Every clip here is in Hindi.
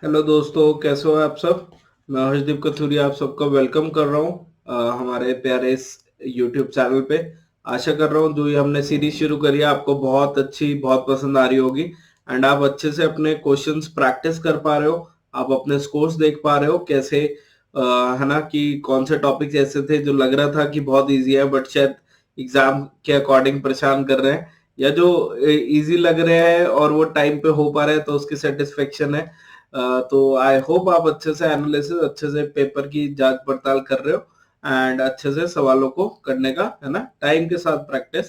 हेलो दोस्तों, कैसे हो आप सब। मैं हर्षदीप कथूरिया आप सबका वेलकम कर रहा हूँ हमारे प्यारे इस यूट्यूब चैनल पे। आशा कर रहा हूँ जो ये हमने सीरीज शुरू करी है आपको बहुत अच्छी बहुत पसंद आ रही होगी एंड आप अच्छे से अपने क्वेश्चंस प्रैक्टिस कर पा रहे हो। आप अपने स्कोर्स देख पा रहे हो कैसे है ना कि कौन से टॉपिक्स ऐसे थे जो लग रहा था कि बहुत इजी है बट शायद एग्जाम के अकॉर्डिंग परेशान कर रहे हैं, या जो इजी लग रहे हैं और वो टाइम पे हो पा रहे हैं तो उसकी सेटिस्फेक्शन है। तो आई होप आप अच्छे से एनालिसिस अच्छे से पेपर की जांच पड़ताल कर रहे हो एंड अच्छे से सवालों को करने का है ना टाइम के साथ प्रैक्टिस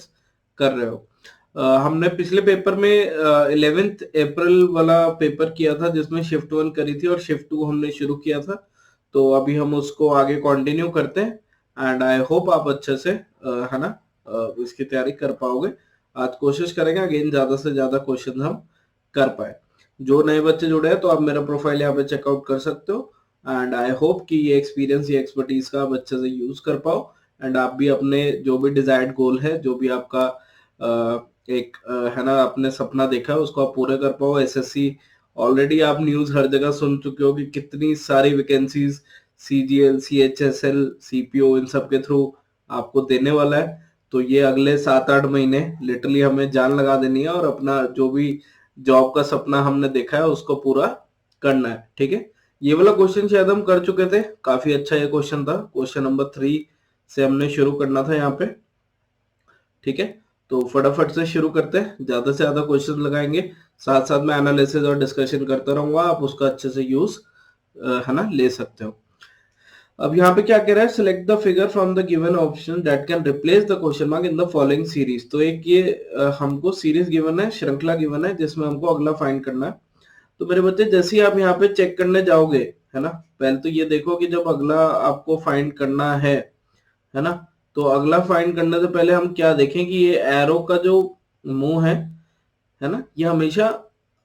कर रहे हो। हमने पिछले पेपर में 11 अप्रैल वाला पेपर किया था जिसमें शिफ्ट 1 करी थी और शिफ्ट 2 हमने शुरू किया था। तो अभी हम उसको आगे कंटिन्यू करते हैं एंड आई होप आप अच्छे से है ना इसकी तैयारी कर पाओगे। आज कोशिश करेंगे अगेन ज्यादा से ज्यादा क्वेश्चन हम कर पाए। जो नए बच्चे जुड़े हैं तो आप मेरा प्रोफाइल यहाँ पे चेकआउट कर सकते हो एंड आई होप कि ये एक्सपीरियंस ये एक्सपर्टीज का आप अच्छे से यूज कर पाओ एंड आप भी अपने जो भी डिजायर्ड गोल है जो भी आपका एक है ना अपने सपना देखा है उसको आप पूरा कर पाओ। एसएससी ऑलरेडी आप न्यूज हर जगह सुन चुके हो कि कितनी सारी वैकेंसीज सीजीएल सीएचएसएल सीपीओ इन सब के थ्रू आपको देने वाला है। तो ये अगले 7-8 महीने लिटरली हमें जान लगा देनी है और अपना जो भी जॉब का सपना हमने देखा है उसको पूरा करना है। ठीक है, ये वाला क्वेश्चन शायद हम कर चुके थे, काफी अच्छा ये क्वेश्चन था। क्वेश्चन नंबर 3 से हमने शुरू करना था यहाँ पे। ठीक है, तो फटाफट से शुरू करते हैं, ज्यादा से ज्यादा क्वेश्चन लगाएंगे, साथ साथ में एनालिसिस और डिस्कशन करता रहूंगा, आप उसका अच्छे से यूज है ना ले सकते हो। अब यहाँ पे क्या कह रहा है, select the figure from the given option that can replace the question mark in the following series. तो एक ये हमको सीरीज गिवन है, श्रृंखला गिवन है जिसमें हमको अगला फाइंड करना है। तो मेरे बच्चे जैसे ही आप यहाँ पे चेक करने जाओगे है ना, पहले तो ये देखो कि जब अगला आपको फाइंड करना है ना, तो अगला फाइंड करने से पहले हम क्या देखें कि ये एरो का जो मुंह है ना, ये हमेशा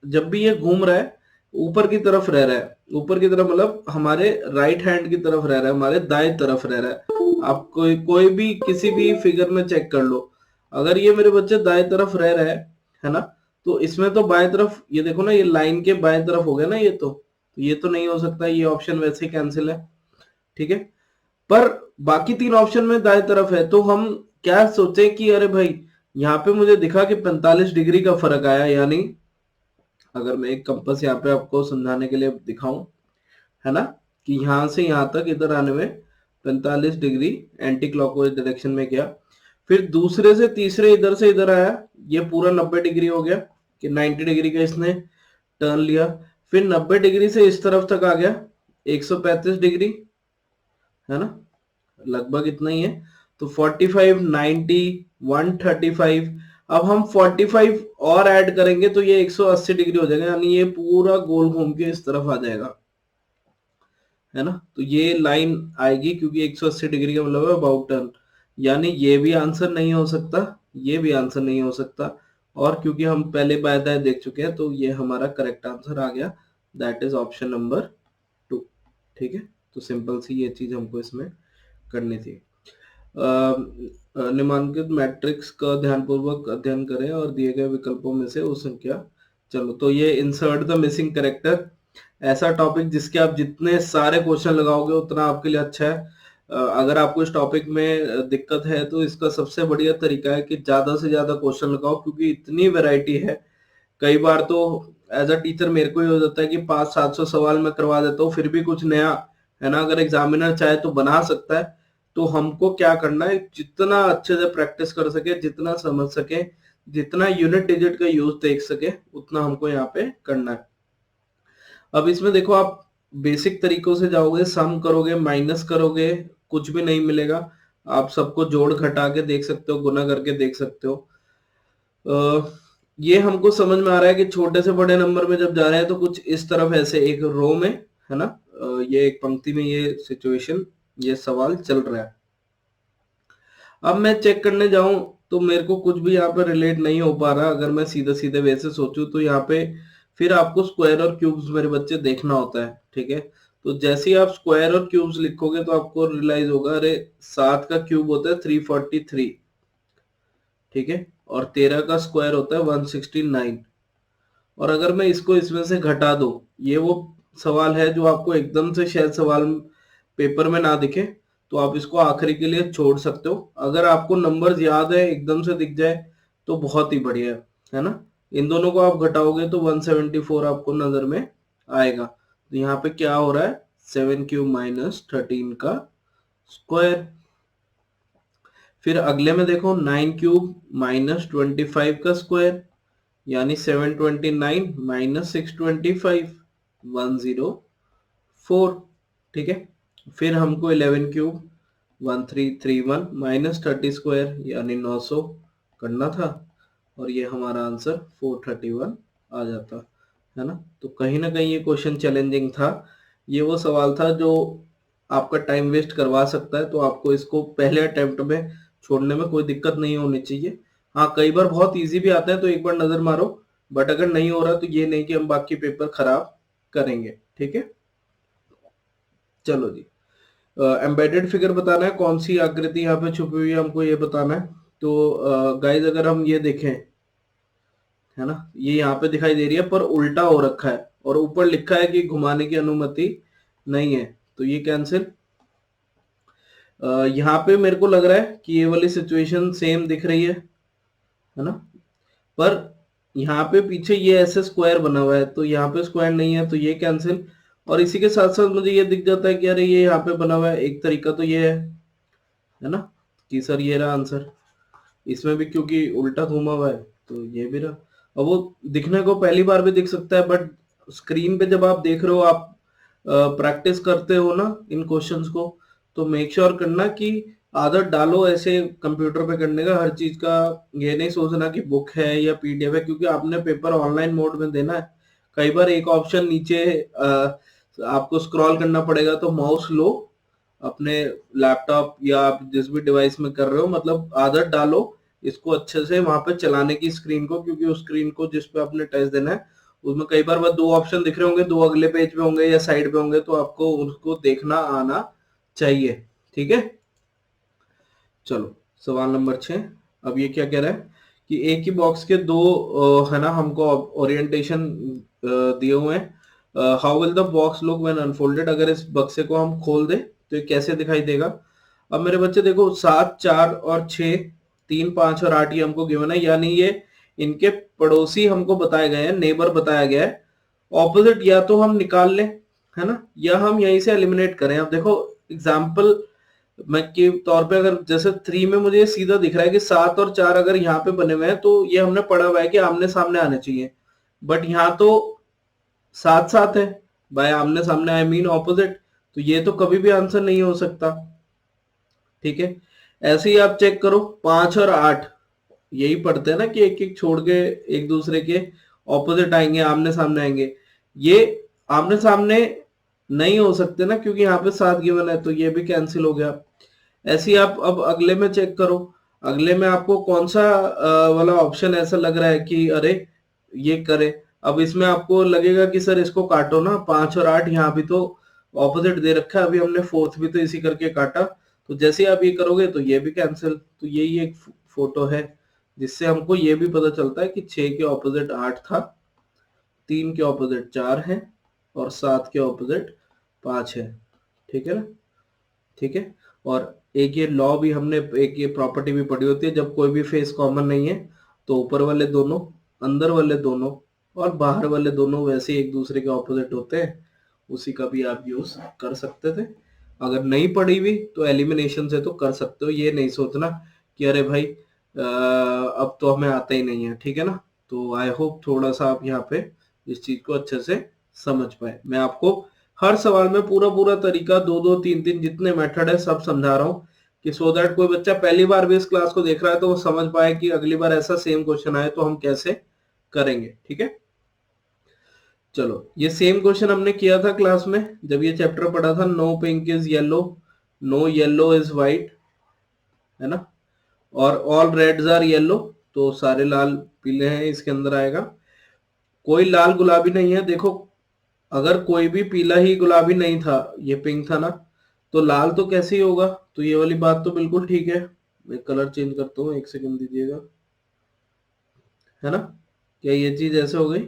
जब भी ये घूम रहा है ऊपर की तरफ रह रहा है। ऊपर की तरफ मतलब हमारे राइट हैंड की तरफ रह रहा है, हमारे दाएं तरफ रह रहा है। आप कोई कोई भी किसी भी फिगर में चेक कर लो, अगर ये मेरे बच्चे दाएं तरफ रह रहा है ना, तो इसमें तो बाएं तरफ ये देखो ना, ये लाइन के बाएं तरफ हो गया ना, ये तो नहीं हो सकता, ये ऑप्शन वैसे ही कैंसिल है। ठीक है, पर बाकी 3 ऑप्शन में दाएं तरफ है, तो हम क्या सोचे कि अरे भाई यहाँ पे मुझे दिखा कि 45 डिग्री का फर्क आया, यानी अगर मैं एक कंपास यहाँ पे आपको समझाने के लिए दिखाऊं है ना, कि यहाँ से यहाँ तक इधर आने में 45 डिग्री एंटी क्लॉकवाइज डायरेक्शन में गया, फिर दूसरे से तीसरे इधर से इधर आया, ये पूरा 90 डिग्री हो गया कि 90 डिग्री का इसने टर्न लिया, फिर 90 डिग्री से इस तरफ तक आ गया 135 डिग्री, है ना, लगभग इतना ही है। तो 45 90 135, अब हम 45 और ऐड करेंगे तो ये 180 डिग्री हो जाएगा, यानी ये पूरा गोल घूम के इस तरफ आ जाएगा, है ना। तो ये लाइन आएगी क्योंकि 180 डिग्री का मतलब है अबाउट टर्न, यानी ये भी आंसर नहीं हो सकता, ये भी आंसर नहीं हो सकता, और क्योंकि हम पहले बाय दाएं देख चुके हैं तो ये हमारा करेक्ट आंसर आ गया, दैट इज ऑप्शन नंबर 2। ठीक है, तो सिंपल सी ये चीज हमको इसमें करनी थी। निम्नलिखित मैट्रिक्स का ध्यानपूर्वक अध्ययन करें और दिए गए विकल्पों में से उस संख्या, चलो तो ये इंसर्ट द मिसिंग कैरेक्टर, ऐसा टॉपिक जिसके आप जितने सारे क्वेश्चन लगाओगे उतना आपके लिए अच्छा है। अगर आपको इस टॉपिक में दिक्कत है तो इसका सबसे बढ़िया तरीका है कि ज्यादा से ज्यादा क्वेश्चन लगाओ, क्योंकि इतनी वैरायटी है। कई बार तो एज अ टीचर मेरे को ही हो जाता है कि 500-700 सवाल मैं करवा देता हूँ, फिर भी कुछ नया है ना, अगर एग्जामिनर चाहे तो बना सकता है। तो हमको क्या करना है, जितना अच्छे से प्रैक्टिस कर सके, जितना समझ सके, जितना यूनिट डिजिट का यूज देख सके, उतना हमको यहाँ पे करना है। अब इसमें देखो, आप बेसिक तरीकों से जाओगे, सम करोगे माइनस करोगे कुछ भी नहीं मिलेगा, आप सबको जोड़ घटा के देख सकते हो, गुना करके देख सकते हो। ये हमको समझ में आ रहा है कि छोटे से बड़े नंबर में जब जा रहे हैं तो कुछ इस तरफ ऐसे एक रो में है ना, ये एक पंक्ति में ये सिचुएशन ये सवाल चल रहा है। अब मैं चेक करने जाऊं तो मेरे को कुछ भी यहाँ पे रिलेट नहीं हो पा रहा। अगर मैं सीधे सीधे वे से सोचूं तो यहाँ पे फिर आपको स्क्वायर और क्यूब्स मेरे बच्चे देखना होता है। ठीक है, तो जैसे ही आप स्क्वायर और क्यूब्स लिखोगे तो आपको रियलाइज होगा, अरे 7 का क्यूब होता है 343, ठीक है, और 13 का स्क्वायर होता है 169, और अगर मैं इसको इसमें से घटा दूं, ये वो सवाल है जो आपको एकदम से शायद सवाल पेपर में ना दिखे, तो आप इसको आखिरी के लिए छोड़ सकते हो। अगर आपको नंबर्स याद है एकदम से दिख जाए तो बहुत ही बढ़िया है ना। इन दोनों को आप घटाओगे तो 174 आपको नजर में आएगा। तो यहाँ पे क्या हो रहा है, 7 क्यूब माइनस 13 का स्क्वायर। फिर अगले में देखो 9 क्यूब माइनस 25 का स्क्वायर, यानी 729 माइनस 625, 104। ठीक है। फिर हमको 11 क्यूब 1331 माइनस 30 स्क्वायर यानी 900 करना था, और ये हमारा आंसर 431 आ जाता है ना। तो कहीं ना कहीं ये क्वेश्चन चैलेंजिंग था। ये वो सवाल था जो आपका टाइम वेस्ट करवा सकता है, तो आपको इसको पहले अटेम्प्ट में छोड़ने में कोई दिक्कत नहीं होनी चाहिए। हाँ, कई बार बहुत इजी भी आते हैं तो एक बार नजर मारो, बट अगर नहीं हो रहा तो ये नहीं कि हम बाकी पेपर खराब करेंगे। ठीक है, चलो जी। एम्बेडेड फिगर बताना है, कौन सी आकृति यहाँ पे छुपी हुई है हमको ये बताना है। तो गाइज अगर हम ये देखें, है ना, ये यहाँ पे दिखाई दे रही है पर उल्टा हो रखा है, और ऊपर लिखा है कि घुमाने की अनुमति नहीं है, तो ये कैंसिल। यहाँ पे मेरे को लग रहा है कि ये वाली सिचुएशन सेम दिख रही है ना, पर यहाँ पे पीछे ये ऐसे स्क्वायर बना हुआ है, तो यहाँ पे स्क्वायर नहीं है तो ये कैंसिल। और इसी के साथ साथ मुझे ये दिख जाता है कि अरे ये यहाँ पे बना हुआ है, एक तरीका तो ये है ना, कि सर ये रहा आंसर। इसमें भी क्योंकि उल्टा घूमा हुआ है तो ये भी रहा। अब वो दिखने को पहली बार भी दिख सकता है, बट स्क्रीन पे जब आप देख रहे हो, आप प्रैक्टिस करते हो ना इन क्वेश्चंस को, तो मेक श्योर करना कि आदत डालो ऐसे कंप्यूटर पे करने का हर चीज का। ये नहीं सोचना कि बुक है या पीडीएफ है, क्योंकि आपने पेपर ऑनलाइन मोड में देना है। कई बार एक ऑप्शन नीचे आपको स्क्रॉल करना पड़ेगा, तो माउस लो अपने लैपटॉप या आप जिस भी डिवाइस में कर रहे हो, मतलब आदत डालो इसको अच्छे से वहां पे चलाने की स्क्रीन को, क्योंकि उस स्क्रीन को जिस पे आपने टेस्ट देना है उसमें कई बार बस दो ऑप्शन दिख रहे होंगे, दो अगले पेज पे होंगे या साइड पे होंगे, तो आपको उसको देखना आना चाहिए। ठीक है, चलो सवाल नंबर 6। अब ये क्या कह रहा है कि एक ही बॉक्स के दो है ना, हमको ओरिएंटेशन दिए हुए हैं। How will the box look when unfolded, अगर इस बक्से को हम खोल दे तो ये कैसे दिखाई देगा। अब मेरे बच्चे देखो, 7, 4 और 6, 3, 5 और 8 ये हमको गिवन है, यानी ये इनके पड़ोसी हमको बताए गए हैं, नेबर बताया गया है। ऑपोजिट या तो हम निकाल लें, है ना, या हम यहीं से एलिमिनेट करें। अब देखो एग्जाम्पल मैं के तौर पे, अगर जैसे 3 में मुझे सीधा दिख रहा है कि 7 और 4 अगर यहाँ पे बने हुए हैं तो ये हमने पढ़ा हुआ है कि आमने सामने आने चाहिए, बट यहाँ तो साथ साथ है, बाय आमने सामने आई मीन ऑपोजिट, तो ये तो कभी भी आंसर नहीं हो सकता। ठीक है, ऐसे ही आप चेक करो 5 और 8, यही पढ़ते हैं ना कि एक एक छोड़ के एक दूसरे के ऑपोजिट आएंगे, आमने सामने आएंगे। ये आमने सामने नहीं हो सकते ना, क्योंकि यहाँ पे 7 गिवन है, तो ये भी कैंसिल हो गया। ऐसे ही आप अब अगले में चेक करो, अगले में आपको कौन सा वाला ऑप्शन ऐसा लग रहा है कि अरे ये करे। अब इसमें आपको लगेगा कि सर इसको काटो ना, 5 और 8 यहाँ भी तो ऑपोजिट दे रखा है, अभी हमने फोर्थ भी तो इसी करके काटा, तो जैसे आप ये करोगे तो ये भी कैंसिल। तो यही एक फोटो है जिससे हमको ये भी पता चलता है कि 6 के ऑपोजिट 8 था, 3 के ऑपोजिट 4 है, और 7 के ऑपोजिट 5 है। ठीक है ना, ठीक है। और एक ये लॉ भी हमने, एक ये प्रॉपर्टी भी पढ़ी होती है, जब कोई भी फेस कॉमन नहीं है तो ऊपर वाले दोनों, अंदर वाले दोनों और बाहर वाले दोनों वैसे एक दूसरे के ऑपोजिट होते हैं। उसी का भी आप यूज कर सकते थे। अगर नहीं पढ़ी हुई तो एलिमिनेशन से तो कर सकते हो, ये नहीं सोचना कि अरे भाई अब तो हमें आता ही नहीं है। ठीक है ना, तो आई होप थोड़ा सा आप यहाँ पे इस चीज को अच्छे से समझ पाए। मैं आपको हर सवाल में पूरा पूरा तरीका, दो दो तीन तीन जितने मेथड है सब समझा रहा हूँ, कि सो दैट कोई बच्चा पहली बार भी इस क्लास को देख रहा है तो वो समझ पाए कि अगली बार ऐसा सेम क्वेश्चन आए तो हम कैसे करेंगे। ठीक है, चलो ये सेम क्वेश्चन हमने किया था क्लास में जब ये चैप्टर पढ़ा था, no pink is yellow, no yellow is white, है ना, और ऑल रेड्स आर येलो, तो सारे लाल पीले हैं इसके अंदर आएगा। कोई लाल गुलाबी नहीं है, देखो अगर कोई भी पीला ही गुलाबी नहीं था, ये पिंक था ना, तो लाल तो कैसे ही होगा। तो ये वाली बात तो बिल्कुल ठीक है। मैं कलर चेंज करता हूँ, एक सेकंड दीजिएगा, है ना। क्या ये चीज ऐसे हो गई,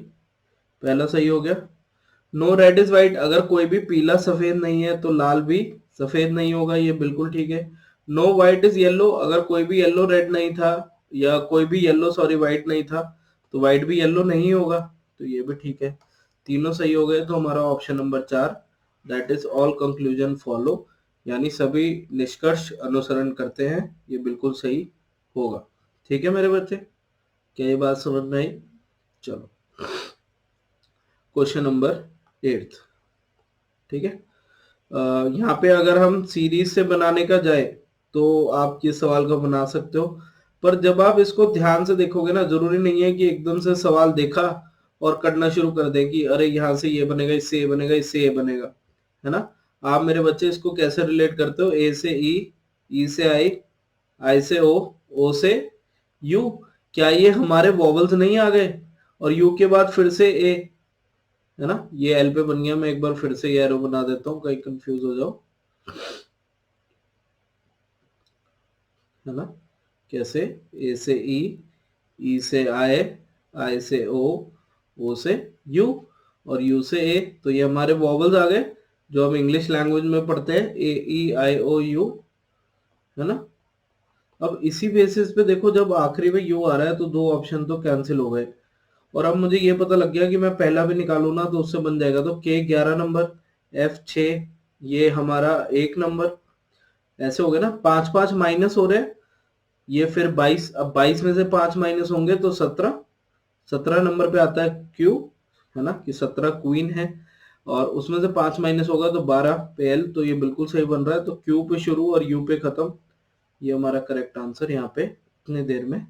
पहला सही हो गया। नो रेड इज व्हाइट, अगर कोई भी पीला सफेद नहीं है तो लाल भी सफेद नहीं होगा, ये बिल्कुल ठीक है। नो व्हाइट इज येलो, अगर कोई भी येलो रेड नहीं था, या कोई भी येलो सॉरी व्हाइट नहीं था, तो व्हाइट भी येलो नहीं होगा, तो ये भी ठीक है। तीनों सही हो गए, तो हमारा option number 4 that is all conclusion follow, यानी सभी निष्कर्ष अनुसरण करते हैं, ये बिल्कुल सही होगा। ठीक है मेरे बच्चे, क्या ये बात समझ में आई? चलो क्वेश्चन नंबर 8, ठीक है। यहाँ पे अगर हम सीरीज से बनाने का जाए तो आप ये सवाल को बना सकते हो, पर जब आप इसको ध्यान से देखोगे ना, जरूरी नहीं है कि एकदम से सवाल देखा और करना शुरू कर दें कि अरे यहाँ से ये बनेगा, इससे ये बनेगा, इससे ये बनेगा, है ना। आप मेरे बच्चे इसको कैसे रिलेट करते हो? ए से ई से आई से ओ से यू, क्या ये हमारे वॉवल्स नहीं आ गए? और यू के बाद फिर से ए, है ना, ये एल पे बन गया। मैं एक बार फिर से ये एरो बना देता हूँ, कहीं कंफ्यूज हो जाओ, है ना। कैसे? ए से ई से आई से ओ से यू और यू से ए, तो ये हमारे वॉवल्स आ गए जो हम इंग्लिश लैंग्वेज में पढ़ते हैं, ए ई आई ओ यू, है ना। अब इसी बेसिस पे देखो, जब आखिरी में यू आ रहा है तो दो ऑप्शन तो कैंसिल हो गए, और अब मुझे ये पता लग गया कि मैं पहला भी निकालू ना तो उससे बन जाएगा, तो के 11 नंबर, एफ 6, ये हमारा 1 नंबर, ऐसे हो गए ना। 5 5 माइनस हो रहे हैं, ये फिर 22, अब 22 में से 5 माइनस होंगे तो 17, 17 नंबर पे आता है क्यू, है ना, कि 17 क्वीन है, और उसमें से 5 माइनस होगा तो 12 पे एल, तो ये बिल्कुल सही बन रहा है। तो क्यू पे शुरू और यू पे खत्म, ये हमारा करेक्ट आंसर यहाँ पे इतनी देर में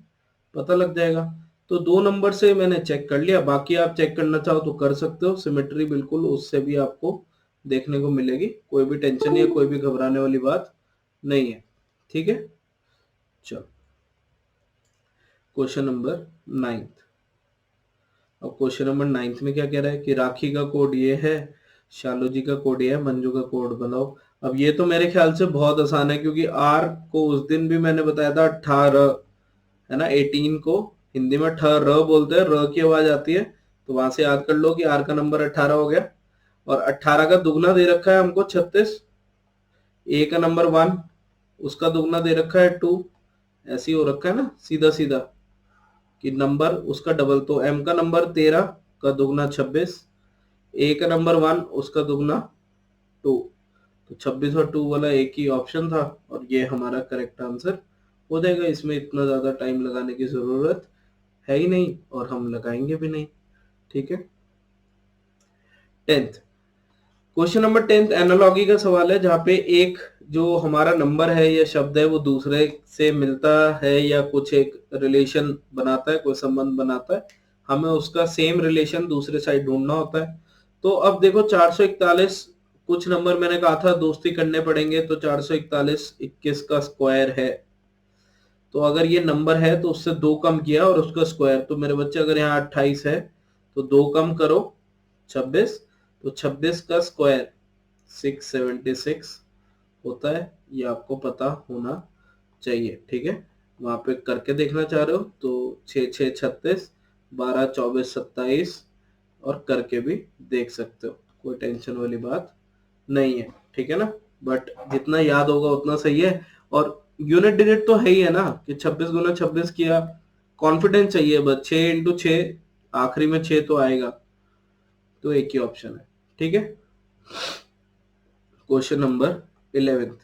पता लग जाएगा। तो 2 नंबर से मैंने चेक कर लिया, बाकी आप चेक करना चाहो तो कर सकते हो, सिमेट्री बिल्कुल उससे भी आपको देखने को मिलेगी, कोई भी टेंशन या कोई भी घबराने वाली बात नहीं है। ठीक है, चलो क्वेश्चन नंबर 9। अब क्वेश्चन नंबर 9 में क्या कह रहा है कि राखी का कोड ये है, शालू जी का कोड ये है, मंजू का कोड बताओ। अब ये तो मेरे ख्याल से बहुत आसान है, क्योंकि आर को उस दिन भी मैंने बताया था 18, है ना, 18 को हिंदी में ठ र बोलते हैं, र की आवाज आती है, तो वहां से याद कर लो कि आर का नंबर 18 हो गया, और 18 का दुगना दे रखा है हमको 36, ए का नंबर 1, उसका दुगना दे रखा है 2, ऐसे ही हो रखा है ना सीधा सीधा, कि नंबर उसका डबल, तो एम का नंबर 13 का दुगना 26, ए का नंबर 1 उसका दुगना 2, तो 26 और 2 वाला एक ही ऑप्शन था, और ये हमारा करेक्ट आंसर हो जाएगा। इसमें इतना ज्यादा टाइम लगाने की जरूरत है ही नहीं, और हम लगाएंगे भी नहीं। ठीक है, 10th क्वेश्चन नंबर 10 एनालॉगी का सवाल है, जहाँ पे एक जो हमारा नंबर है या शब्द है वो दूसरे से मिलता है या कुछ एक रिलेशन बनाता है, कोई संबंध बनाता है, हमें उसका सेम रिलेशन दूसरे साइड ढूंढना होता है। तो अब देखो 441, कुछ नंबर मैंने कहा था दोस्ती करने पड़ेंगे, तो 441 21 का स्क्वायर है, तो अगर ये नंबर है तो उससे 2 कम किया और उसका स्क्वायर, तो मेरे बच्चे अगर यहाँ 28 है तो 2 कम करो 26, तो 26 का स्क्वायर 676 होता है, ये आपको पता होना चाहिए। ठीक है, वहां पे करके देखना चाह रहे हो तो 6 6 36, 12 24 27, और करके भी देख सकते हो, कोई टेंशन वाली बात नहीं है। ठीक है ना, बट जितना याद होगा उतना सही है, और यूनिट डिजिट तो है ही है ना, कि 26 गुना 26 किया, कॉन्फिडेंस चाहिए बस, 6 इंटू 6, आखिरी में 6 तो आएगा, तो एक ही ऑप्शन है। ठीक है, क्वेश्चन नंबर 11,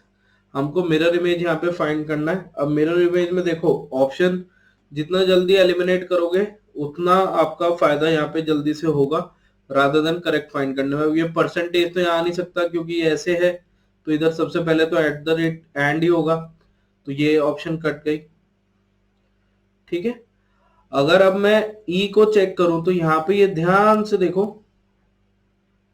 हमको मिरर इमेज यहाँ पे फाइंड करना है। अब मिरर इमेज में देखो ऑप्शन जितना जल्दी एलिमिनेट करोगे उतना आपका फायदा यहाँ पे जल्दी से होगा, रादर देन करेक्ट फाइंड करने में। ये परसेंटेज तो यहाँ आ नहीं सकता क्योंकि ये ऐसे है, तो इधर सबसे पहले तो at the rate and he होगा, तो ये ऑप्शन कट गई। ठीक है, अगर अब मैं ई को चेक करूं तो यहाँ पे ये ध्यान से देखो,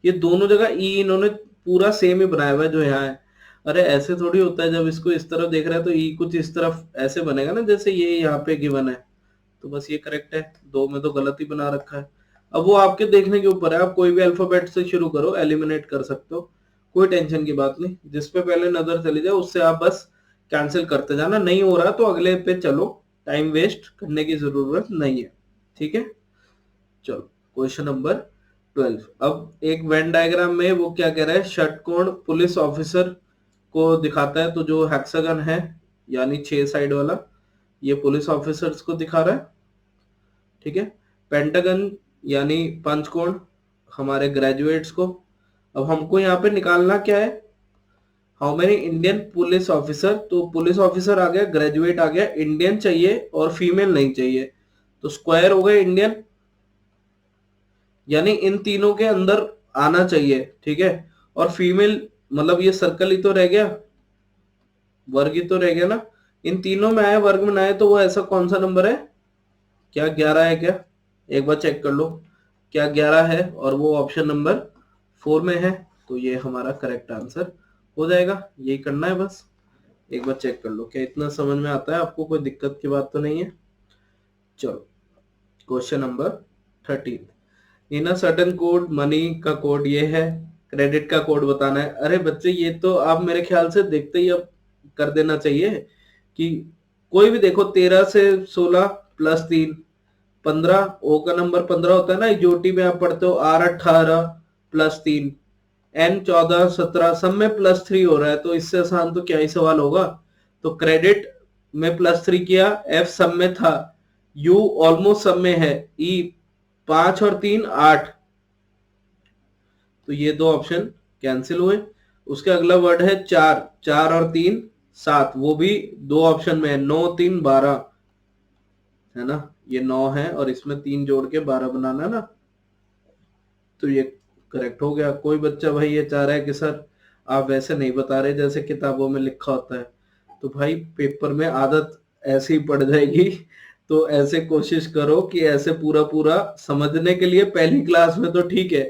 ये दोनों जगह ई इन्होंने पूरा सेम ही बनाया हुआ है जो यहाँ है। अरे ऐसे थोड़ी होता है, जब इसको इस तरफ देख रहे हैं तो ई कुछ इस तरफ ऐसे बनेगा ना, जैसे ये यहाँ पे गिवन है, तो बस ये करेक्ट है, दो में तो गलत ही बना रखा है। अब वो आपके देखने के ऊपर है, आप कोई भी अल्फाबेट से शुरू करो, एलिमिनेट कर सकते हो, कोई टेंशन की बात नहीं, जिस पे पहले नजर चली जाए उससे आप बस कैंसिल करते जाना, नहीं हो रहा तो अगले पे चलो, टाइम वेस्ट करने की जरूरत नहीं है। ठीक है, चलो क्वेश्चन नंबर 12। अब एक वेन डायग्राम में वो क्या कह रहा है, षटकोण पुलिस ऑफिसर को दिखाता है, तो जो हेक्सागन है यानी 6 साइड वाला, ये पुलिस ऑफिसर्स को दिखा रहा है, ठीक है। पेंटागन यानी पंचकोण हमारे ग्रेजुएट्स को। अब हमको यहाँ पे निकालना क्या है, how many Indian police officer, तो पुलिस ऑफिसर आ गया, ग्रेजुएट आ गया, इंडियन चाहिए और फीमेल नहीं चाहिए, तो स्क्वायर हो गए इंडियन, यानी इन तीनों के अंदर आना चाहिए, ठीक है। और फीमेल मतलब ये सर्कल ही तो रह गया, वर्ग ही तो रह गया ना, इन तीनों में आए, वर्ग में ना आए, तो वो ऐसा कौन सा नंबर है, क्या 11 है क्या, एक बार चेक कर लो, क्या 11 है, और वो ऑप्शन नंबर 4 में है, तो ये हमारा करेक्ट आंसर हो जाएगा। यही करना है बस, एक बार चेक कर लो, क्या इतना समझ में आता है आपको, कोई दिक्कत की बात तो नहीं है। चलो question number 13, in a certain code, money का कोड ये है, क्रेडिट का कोड बताना है। अरे बच्चे ये तो आप मेरे ख्याल से देखते ही अब कर देना चाहिए कि कोई भी देखो, 13 से 16 प्लस 3 15, ओ का नंबर 15 होता है ना, यूटी में आप पढ़ते हो, आर 18 प्लस 3, एन 14 17, सब में +3 हो रहा है, तो इससे आसान तो क्या ही सवाल होगा। तो क्रेडिट में +3 किया, एफ सब में था, यू ऑलमोस्ट सब में है, ई 5 और 3 8, तो ये दो ऑप्शन कैंसिल हुए। उसके अगला वर्ड है 4, 4 और 3 7, वो भी दो ऑप्शन में है, 9 3 12 है ना, ये 9 है और इसमें 3 जोड़ के 12 बनाना है ना, तो ये करेक्ट हो गया। कोई बच्चा भाई ये चाह रहा है कि सर आप वैसे नहीं बता रहे जैसे किताबों में लिखा होता है, तो भाई पेपर में आदत ऐसे ही पड़ जाएगी, तो ऐसे कोशिश करो कि ऐसे पूरा पूरा समझने के लिए पहली क्लास में तो ठीक है,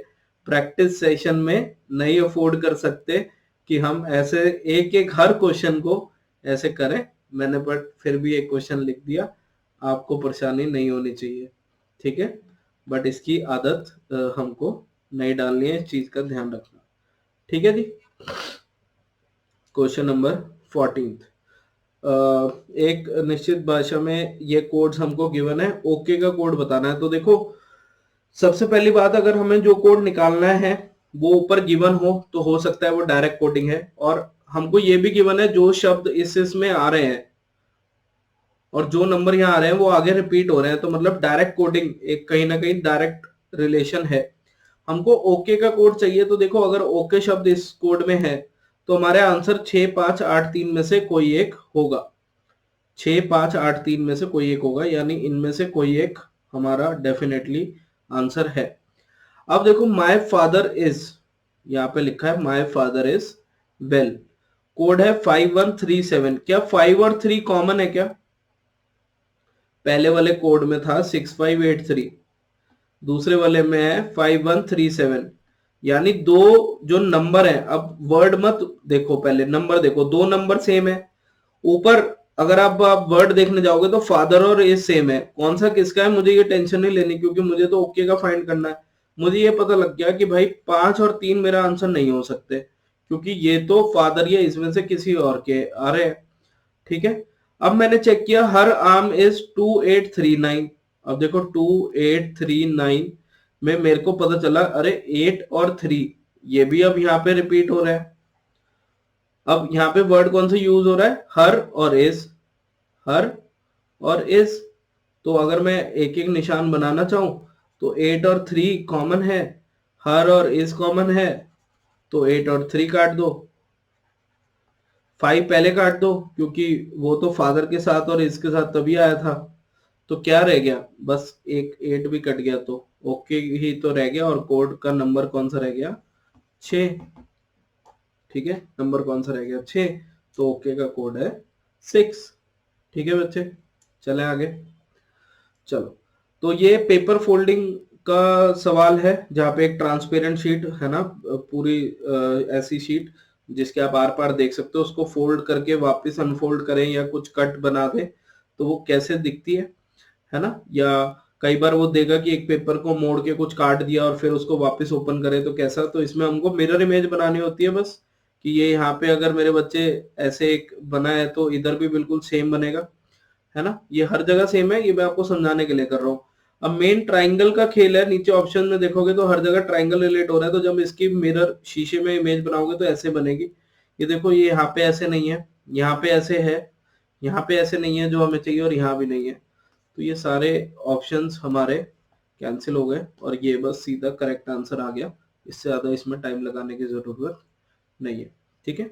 प्रैक्टिस सेशन में नहीं अफोर्ड कर सकते कि हम ऐसे एक एक हर क्वेश्चन को ऐसे करें। मैंने बट फिर भी एक क्वेश्चन लिख दिया, आपको परेशानी नहीं होनी चाहिए, ठीक है, बट इसकी आदत हमको नहीं डालनी है, इस चीज का ध्यान रखना, ठीक है जी। क्वेश्चन नंबर 14, एक निश्चित भाषा में ये कोड्स हमको गिवन है, ओके का कोड बताना है। तो देखो सबसे पहली बात, अगर हमें जो कोड निकालना है वो ऊपर गिवन हो तो हो सकता है वो डायरेक्ट कोडिंग है, और हमको ये भी गिवन है जो शब्द इसमें आ रहे हैं और जो नंबर यहाँ आ रहे हैं वो आगे रिपीट हो रहे हैं, तो मतलब डायरेक्ट कोडिंग, एक कहीं ना कहीं डायरेक्ट रिलेशन है। हमको ओके का कोड चाहिए, तो देखो अगर ओके शब्द इस कोड में है तो हमारे आंसर 6 5 8 3 में से कोई एक होगा, 6 5 8 3 में से कोई एक होगा, यानी इनमें से कोई एक हमारा डेफिनेटली आंसर है। अब देखो माय फादर इज, यहाँ पे लिखा है my father is well, code है 5137, क्या 5 और 3 कॉमन है क्या, पहले वाले कोड में था 6583, दूसरे वाले में है 5137, यानी दो जो नंबर है, अब वर्ड मत देखो, पहले नंबर देखो, दो नंबर सेम है, ऊपर अगर आप वर्ड देखने जाओगे तो फादर और एज सेम है, कौन सा किसका है मुझे ये टेंशन नहीं लेनी, क्योंकि मुझे तो ओके का फाइंड करना है। मुझे ये पता लग गया कि भाई 5 और 3 मेरा आंसर नहीं हो सकते, क्योंकि ये तो फादर या इसमें से किसी और के आ रहे हैं, ठीक है। अब मैंने चेक किया, हर आर्म इज 2839, अब देखो 2839 में मेरे को पता चला, अरे 8 और 3 ये भी अब यहाँ पे रिपीट हो रहा है। अब यहाँ पे वर्ड कौन सा यूज हो रहा है, हर और इज, हर और इज, तो अगर मैं एक एक निशान बनाना चाहूं तो 8 और 3 कॉमन है, हर और इज कॉमन है, तो 8 और 3 काट दो, 5 पहले काट दो क्योंकि वो तो फादर के साथ और इसके साथ तभी आया था, तो क्या रह गया, बस एक 8 भी कट गया, तो ओके ही तो रह गया, और कोड का नंबर कौन सा रह गया, 6, ठीक है, नंबर कौन सा रह गया, 6, तो ओके का कोड है 6, ठीक है बच्चे, चले आगे। चलो, तो ये पेपर फोल्डिंग का सवाल है, जहाँ पे एक ट्रांसपेरेंट शीट है ना, पूरी ऐसी शीट जिसके आप आर पार देख सकते हो, उसको फोल्ड करके वापस अनफोल्ड करें या कुछ कट बना दें तो वो कैसे दिखती है ना, या कई बार वो देगा कि एक पेपर को मोड़ के कुछ काट दिया और फिर उसको वापस ओपन करें तो कैसा, तो इसमें हमको मिरर इमेज बनानी होती है बस, कि ये यहाँ पे अगर मेरे बच्चे ऐसे एक बना है तो इधर भी बिल्कुल सेम बनेगा, है ना, ये हर जगह सेम है, ये मैं आपको समझाने के लिए कर रहा हूँ। अब मेन ट्राइंगल का खेल है, नीचे ऑप्शन में देखोगे तो हर जगह ट्राइंगल रिलेट हो रहा है, तो जब इसकी मिरर शीशे में इमेज बनाओगे तो ऐसे बनेगी। ये देखो ये यहाँ पे ऐसे नहीं है, यहाँ पे ऐसे है, यहाँ पे ऐसे नहीं है जो हमें चाहिए, और यहाँ भी नहीं है। तो ये सारे ऑप्शंस हमारे कैंसिल हो गए और ये बस सीधा करेक्ट आंसर आ गया। इससे ज्यादा इसमें टाइम लगाने की जरूरत नहीं है। ठीक है,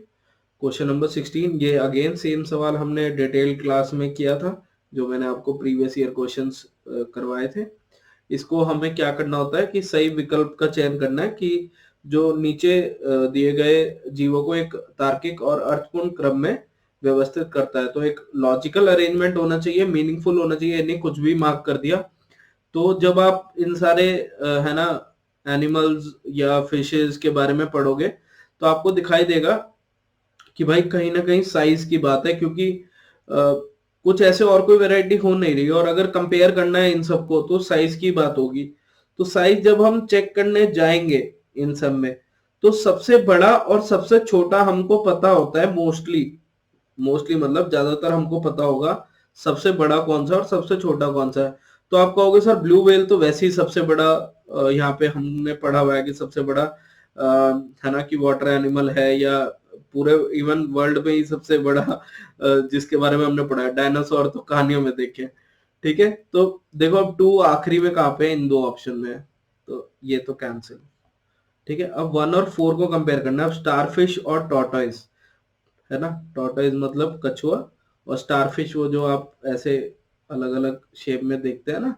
क्वेश्चन नंबर 16, ये अगेन सेम सवाल हमने डिटेल क्लास में किया था, जो मैंने आपको प्रीवियस ईयर क्वेश्चंस करवाए थे। इसको हमें क्या करना होता है कि सही विकल्प का चयन करना है कि जो नीचे दिए गए जीवों को एक तार्किक और अर्थपूर्ण क्रम में व्यवस्थित करता है। तो एक लॉजिकल अरेंजमेंट होना चाहिए, मीनिंगफुल होना चाहिए, यानी कुछ भी मार्क कर दिया। तो जब आप इन सारे है ना एनिमल्स या फिशेस के बारे में पढ़ोगे तो आपको दिखाई देगा कि भाई कहीं ना कहीं साइज की बात है, क्योंकि कुछ ऐसे और कोई वैरायटी हो नहीं रही, और अगर कंपेयर करना है इन सबको तो साइज की बात होगी। तो साइज जब हम चेक करने जाएंगे इन सब में, तो सबसे बड़ा और सबसे छोटा हमको पता होता है मोस्टली। मोस्टली मतलब ज्यादातर हमको पता होगा सबसे बड़ा कौन सा और सबसे छोटा कौन सा है। तो आप कहोगे सर ब्लू व्हेल तो वैसे ही सबसे बड़ा, यहाँ पे हमने पढ़ा हुआ है कि सबसे बड़ा है ना कि वाटर एनिमल है, या पूरे इवन वर्ल्ड में ही सबसे बड़ा जिसके बारे में हमने पढ़ा है डायनासोर, तो कहानियों में देखे। ठीक है, तो देखो अब 2 आखिरी में कहाँ पे इन 2 ऑप्शन में है, तो ये तो कैंसिल। ठीक है, अब 1 और 4 को कंपेयर करना है। अब स्टारफिश और टॉर्टोइज है ना, टॉर्टोइज मतलब कछुआ, और स्टारफिश वो जो आप ऐसे अलग अलग शेप में देखते हैं ना।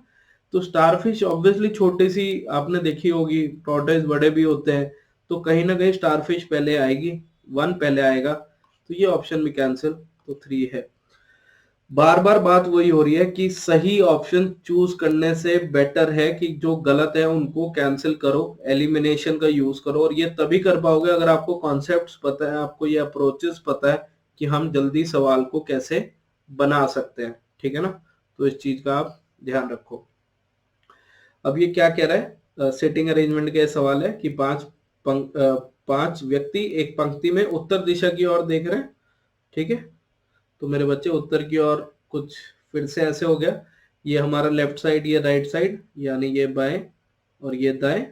तो स्टारफिश ऑब्वियसली छोटी सी आपने देखी होगी, टॉर्टोइज बड़े भी होते हैं, तो कहीं ना कहीं स्टारफिश पहले आएगी, 1 पहले आएगा, तो ये ऑप्शन भी कैंसिल, तो 3 है। बार बार बात वही हो रही है कि सही ऑप्शन चूज करने से बेटर है कि जो गलत है उनको कैंसिल करो, एलिमिनेशन का यूज करो, और ये तभी कर पाओगे अगर आपको कॉन्सेप्ट्स पता है, आपको ये अप्रोचेस पता है कि हम जल्दी सवाल को कैसे बना सकते हैं। ठीक है ना, तो इस चीज का आप ध्यान रखो। अब ये क्या कह रहा है, सेटिंग अरेंजमेंट का सवाल है कि 5 व्यक्ति एक पंक्ति में उत्तर दिशा की ओर देख रहे हैं। ठीक है, तो मेरे बच्चे उत्तर की ओर कुछ फिर से ऐसे हो गया, ये हमारा लेफ्ट साइड, ये राइट साइड, यानी ये बाएं और ये दाएं,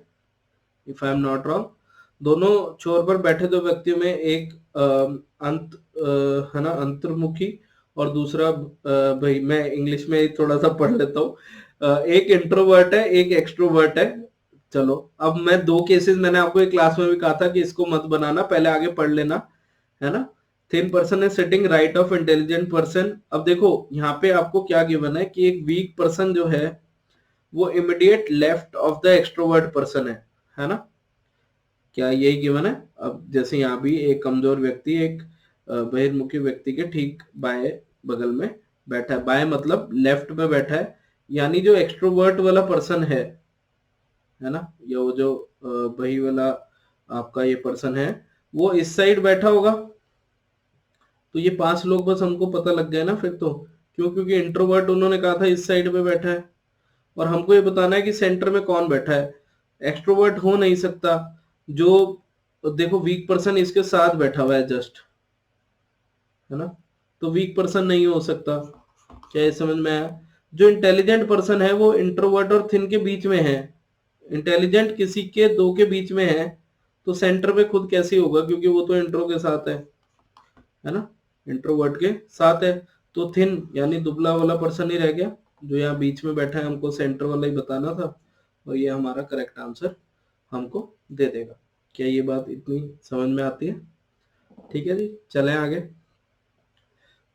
if I am not wrong. दोनों छोर पर बैठे 2 व्यक्तियों में एक अंत है ना अंतर्मुखी, और दूसरा भाई मैं इंग्लिश में थोड़ा सा पढ़ लेता हूँ, एक इंट्रोवर्ट है एक एक्सट्रोवर्ट है। चलो अब मैं 2 केसेस मैंने आपको एक क्लास में भी कहा था कि इसको मत बनाना, पहले आगे पढ़ लेना, है ना। थिन पर्सन है sitting right of intelligent person. अब देखो यहाँ पे आपको क्या गिवन है कि एक वीक पर्सन जो है वो immediate left of the extrovert person है ना, क्या यही गिवन है। अब जैसे यहाँ भी एक कमजोर व्यक्ति एक बहिर्मुखी व्यक्ति के ठीक बाएं बगल में बैठा है, बाएं मतलब लेफ्ट में बैठा है, यानी जो एक्सट्रोवर्ट वाला पर्सन है ना, या वो जो बही वाला आपका ये पर्सन है वो इस साइड बैठा होगा। तो ये 5 लोग बस हमको पता लग गए ना फिर तो, क्यों, क्योंकि इंट्रोवर्ट उन्होंने कहा था इस साइड पे बैठा है, और हमको ये बताना है कि सेंटर में कौन बैठा है। एक्सट्रोवर्ट हो नहीं सकता, जो देखो वीक पर्सन इसके साथ बैठा हुआ है जस्ट, है ना, तो वीक पर्सन नहीं हो सकता। क्या ये समझ में आया। जो इंटेलिजेंट पर्सन है वो इंट्रोवर्ट और थिन के बीच में है, इंटेलिजेंट किसी के 2 के बीच में है, तो सेंटर में खुद कैसे होगा, क्योंकि वो तो इंट्रो के साथ है ना, इंट्रोवर्ट के साथ है। तो थिन यानी दुबला वाला पर्सन ही रह गया, जो यहाँ बीच में बैठा है, हमको सेंटर वाला ही बताना था, और ये हमारा करेक्ट आंसर हमको दे देगा। क्या ये बात इतनी समझ में आती है। ठीक है जी, चलें आगे।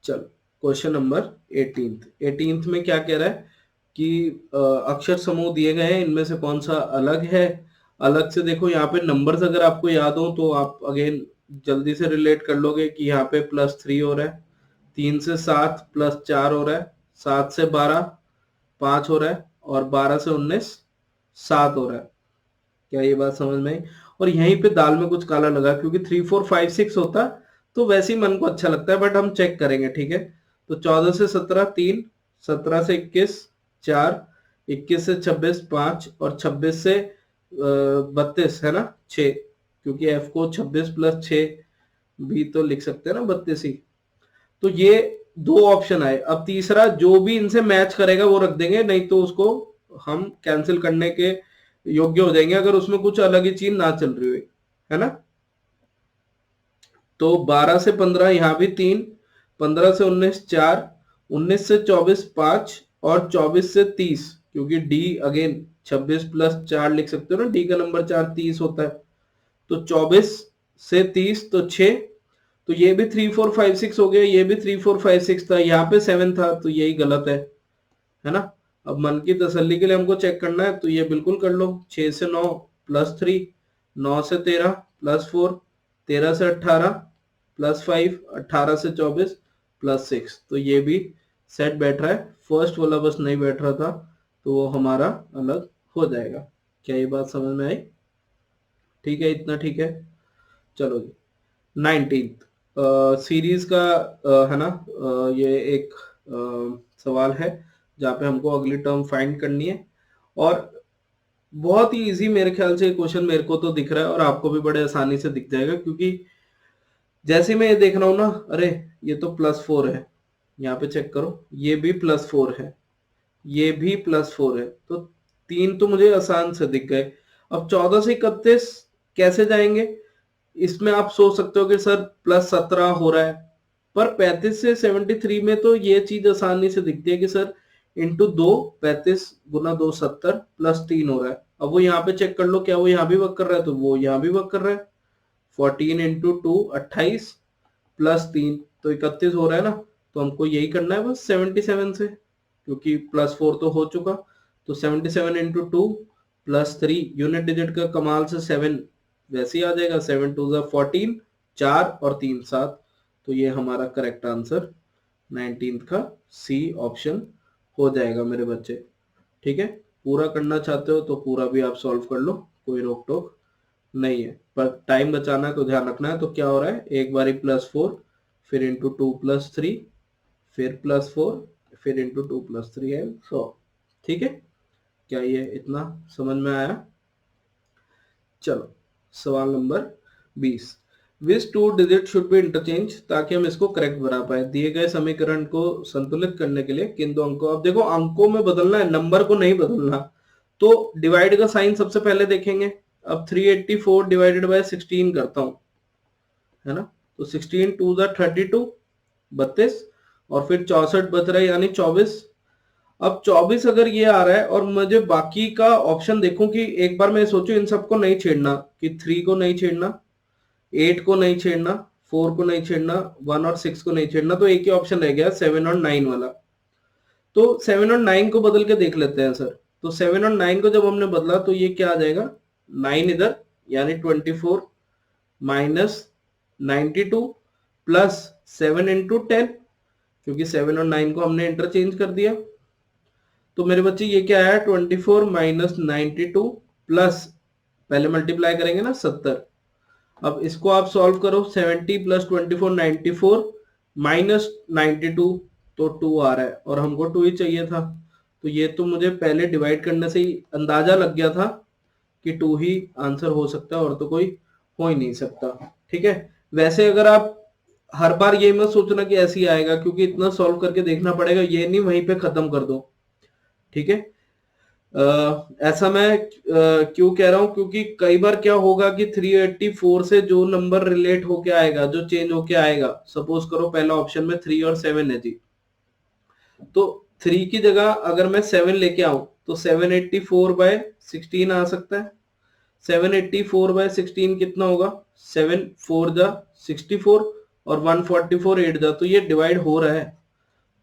चलो क्वेश्चन नंबर 18 में क्या कह रहा है कि अक्षर समूह दिए गए हैं, इनमें से कौन सा अलग है। अलग से देखो यहाँ पे नंबर्स अगर आपको याद हो तो आप अगेन जल्दी से रिलेट कर लोगे कि यहाँ पे +3 हो रहा है, 3 से 7 +4 हो रहा है, 7 से 12 5 हो रहा है, और 12 से 19 7 हो रहा है। क्या ये बात समझ में आई। और यहीं पे दाल में कुछ काला लगा, क्योंकि 3 4 5 6 होता तो वैसे ही मन को अच्छा लगता है, बट हम चेक करेंगे। ठीक है, तो 14 से 17 3, 17 से 21 4, 21 से 26 5, और 26 से 32 है ना 6, क्योंकि एफ को 26 + 6 भी तो लिख सकते हैं ना 32 ही। तो ये 2 ऑप्शन आए। अब तीसरा जो भी इनसे मैच करेगा वो रख देंगे, नहीं तो उसको हम कैंसिल करने के योग्य हो जाएंगे अगर उसमें कुछ अलग ही चीज ना चल रही हुई, है ना। तो 12 से 15 यहाँ भी 3, 15 से 19 4, 19 से 24 5 और 24 से 30, क्योंकि डी अगेन 26 प्लस 4 लिख सकते हो ना, डी का नंबर 4 30 होता है। तो 24 से 30 तो 6, तो ये भी 3 4 5 6 हो गया, ये भी 3 4 5 6 था, यहाँ पे 7 था, तो यही गलत है ना। अब मन की तसल्ली के लिए हमको चेक करना है, तो ये बिल्कुल कर लो। 6 से 9 प्लस 3, 9 से 13 प्लस 4, 13 से 18 प्लस 5, 18 से 24 प्लस 6, तो ये भी सेट बैठ रहा है। फर्स्ट वाला बस नहीं बैठ रहा था, तो वो हमारा अलग हो जाएगा। क्या ये बात समझ में आई? ठीक है, इतना ठीक है। चलो जी, 19th सीरीज का है ना, ये एक सवाल है जहाँ पे हमको अगली टर्म फाइंड करनी है, और बहुत ही इजी मेरे ख्याल से क्वेश्चन मेरे को तो दिख रहा है, और आपको भी बड़े आसानी से दिख जाएगा, क्योंकि जैसे मैं ये देख रहा हूं ना, अरे ये तो +4 है, यहाँ पे चेक करो, ये भी +4 है, ये भी +4 है, तो 3 तो मुझे आसान से दिख गए। अब 14 से 31 कैसे जाएंगे? इसमें आप सोच सकते हो कि सर +17 हो रहा है, पर 35 से 73 में तो ये चीज आसानी से दिखती है कि सर इंटू 2, 35 गुना 2 70 +3 हो रहा है। अब वो यहाँ पे चेक कर लो, क्या वो यहाँ भी वर्क कर रहा है? तो वो यहाँ भी वर्क कर रहा है। 14 इंटू 2 28 +3 तो 31 हो रहा है ना। तो हमको यही करना है बस 77 से, क्योंकि +4 तो हो चुका। तो 77 इंटू 2 +3, यूनिट डिजिट का कमाल से 7 वैसे ही आ जाएगा। 7 2 14, 4 और 3 7, तो ये हमारा करेक्ट आंसर 19th का सी ऑप्शन हो जाएगा मेरे बच्चे। ठीक है, पूरा करना चाहते हो तो पूरा भी आप सॉल्व कर लो, कोई रोक टोक नहीं है, पर टाइम बचाना है तो ध्यान रखना है। तो क्या हो रहा है, एक बारी +4, फिर इंटू 2 +3, फिर +4, फिर इंटू 2 +3 है 100। ठीक है, क्या ये इतना समझ में आया? चलो सवाल number 20, which two digit should be interchange, ताकि हम इसको करेक्ट बना पाए। दिए गए समीकरण को संतुलित करने के लिए किन दो अंकों, अब देखो अंकों में बदलना है, नंबर को नहीं बदलना। तो डिवाइड का साइन सबसे पहले देखेंगे। अब 384 डिवाइडेड बाय 16 करता हूं, है ना। तो 16 2 32, 32, और फिर 64 बच रहा है यानी 24। अब 24 अगर ये आ रहा है, और मुझे बाकी का ऑप्शन देखूं कि एक बार मैं सोचूं इन सबको नहीं छेड़ना, कि 3 को नहीं छेड़ना, 8 को नहीं छेड़ना, 4 को नहीं छेड़ना, 1 और 6 को नहीं छेड़ना, तो एक ही ऑप्शन रह गया 7 और 9 वाला। तो 7 और 9 को बदल के देख लेते हैं सर। तो 7 और 9 को जब हमने बदला तो ये क्या आ जाएगा, 9 इधर यानी 24 माइनस 92 प्लस 7 इंटू 10, क्योंकि 7 और 9 को हमने इंटरचेंज कर दिया। तो मेरे बच्चे ये क्या है, 24 माइनस 92 प्लस, पहले मल्टीप्लाई करेंगे ना 70। अब इसको आप सॉल्व करो, 70 प्लस 24 94 माइनस 92, तो 2 आ रहा है, और हमको 2 ही चाहिए था। तो ये तो मुझे पहले डिवाइड करने से ही अंदाजा लग गया था कि 2 ही आंसर हो सकता है, और तो कोई हो ही नहीं सकता। ठीक है, वैसे अगर आप हर बार ये मत सोचना कि ऐसे ही आएगा, क्योंकि इतना सॉल्व करके देखना पड़ेगा, ये नहीं वहीं पे खत्म कर दो। ठीक है, ऐसा मैं क्यों कह रहा हूं, क्योंकि कई बार क्या होगा कि 384 से जो नंबर रिलेट होके आएगा, जो चेंज होके आएगा, सपोज करो पहला ऑप्शन में 3 और 7 है जी, तो 3 की जगह अगर मैं 7 लेके आऊं तो 784/16 आ सकता है। 784/16 कितना होगा, 7 4 जा 64 और 144 8 जा, तो ये डिवाइड हो रहा है,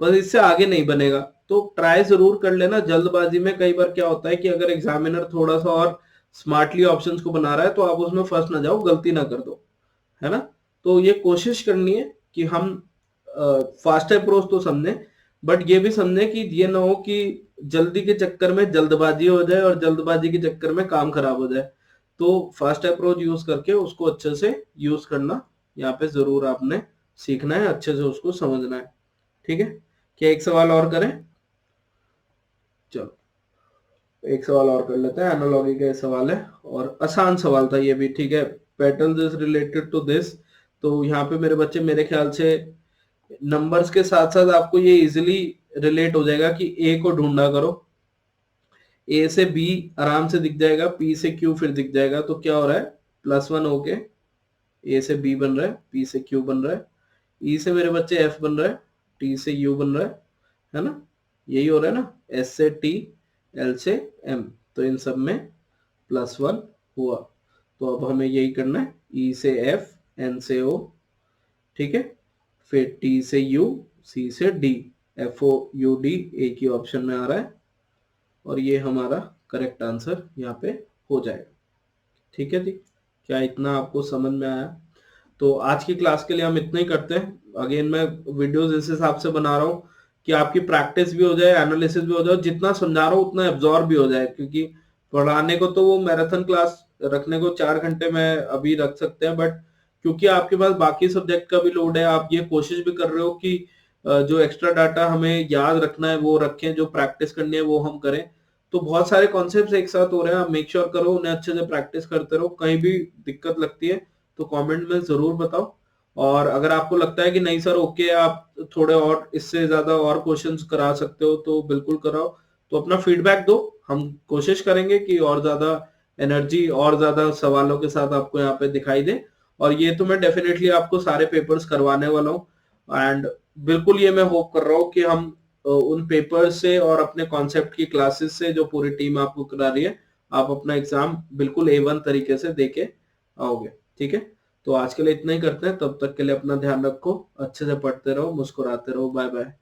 बस इससे आगे नहीं बनेगा। तो ट्राई जरूर कर लेना। जल्दबाजी में कई बार क्या होता है कि अगर एग्जामिनर थोड़ा सा और स्मार्टली ऑप्शंस को बना रहा है, तो आप उसमें फंस ना जाओ, गलती ना कर दो, है ना। तो ये कोशिश करनी है कि हम फास्ट अप्रोच तो समझे, बट ये भी समझे कि ये ना हो कि जल्दी के चक्कर में जल्दबाजी हो जाए और जल्दबाजी के चक्कर में काम खराब हो जाए। तो फास्ट अप्रोच यूज करके उसको अच्छे से यूज करना यहाँ पे जरूर आपने सीखना है, अच्छे से उसको समझना है। ठीक है, क्या एक सवाल और करें? चलो एक सवाल और कर लेते हैं, एनालॉजी का सवाल है, और आसान सवाल था ये भी। ठीक है, pattern is related to this. तो यहाँ पे मेरे बच्चे मेरे ख्याल से नंबर्स के साथ साथ आपको ये इजीली रिलेट हो जाएगा कि ए को ढूंढा करो। ए से बी आराम से दिख जाएगा, पी से क्यू फिर दिख जाएगा, तो क्या हो रहा है +1 होके ए से बी बन रहा है, पी से क्यू बन रहा है, ई से मेरे बच्चे एफ बन रहा है, टी से यू बन रहा है ना, यही हो रहा है ना, एस से टी, एल से एम, तो इन सब में +1 हुआ। तो अब हमें यही करना है, ई से एफ, एन से ओ, ठीक है, फिर टी से यू, सी से D, F O U D एक ही ऑप्शन में आ रहा है, और ये हमारा करेक्ट आंसर यहाँ पे हो जाएगा। ठीक है जी, क्या इतना आपको समझ में आया? तो आज की क्लास के लिए हम इतना ही करते हैं। अगेन मैं वीडियोस इस हिसाब से बना रहा हूँ कि आपकी प्रैक्टिस भी हो जाए, एनालिसिस भी हो जाए, जितना समझा रहा हूँ उतना एब्जॉर्ब भी हो जाए, क्योंकि पढ़ाने को तो वो मैराथन क्लास रखने को 4 घंटे में अभी रख सकते हैं, बट क्योंकि आपके पास बाकी सब्जेक्ट का भी लोड है, आप ये कोशिश भी कर रहे हो कि जो एक्स्ट्रा डाटा हमें याद रखना है वो रखें, जो प्रैक्टिस करनी है वो हम करें। तो बहुत सारे कॉन्सेप्ट्स एक साथ हो रहे हैं, आप मेक श्योर करो उन्हें अच्छे से प्रैक्टिस करते रहो। कहीं भी दिक्कत लगती है तो कमेंट में जरूर बताओ, और अगर आपको लगता है कि नहीं सर ओके आप थोड़े और इससे ज्यादा और क्वेश्चंस करा सकते हो तो बिल्कुल कराओ, तो अपना फीडबैक दो, हम कोशिश करेंगे कि और ज्यादा एनर्जी और ज्यादा सवालों के साथ आपको यहाँ पे दिखाई दे। और ये तो मैं डेफिनेटली आपको सारे पेपर्स करवाने वाला हूँ, एंड बिल्कुल ये मैं होप कर रहा हूँ कि हम उन पेपर्स से और अपने कॉन्सेप्ट की क्लासेस से जो पूरी टीम आपको करा रही है, आप अपना एग्जाम बिल्कुल A1 तरीके से देके आओगे। ठीक है, तो आज के लिए इतना ही करते हैं, तब तक के लिए अपना ध्यान रखो, अच्छे से पढ़ते रहो, मुस्कुराते रहो, बाय बाय।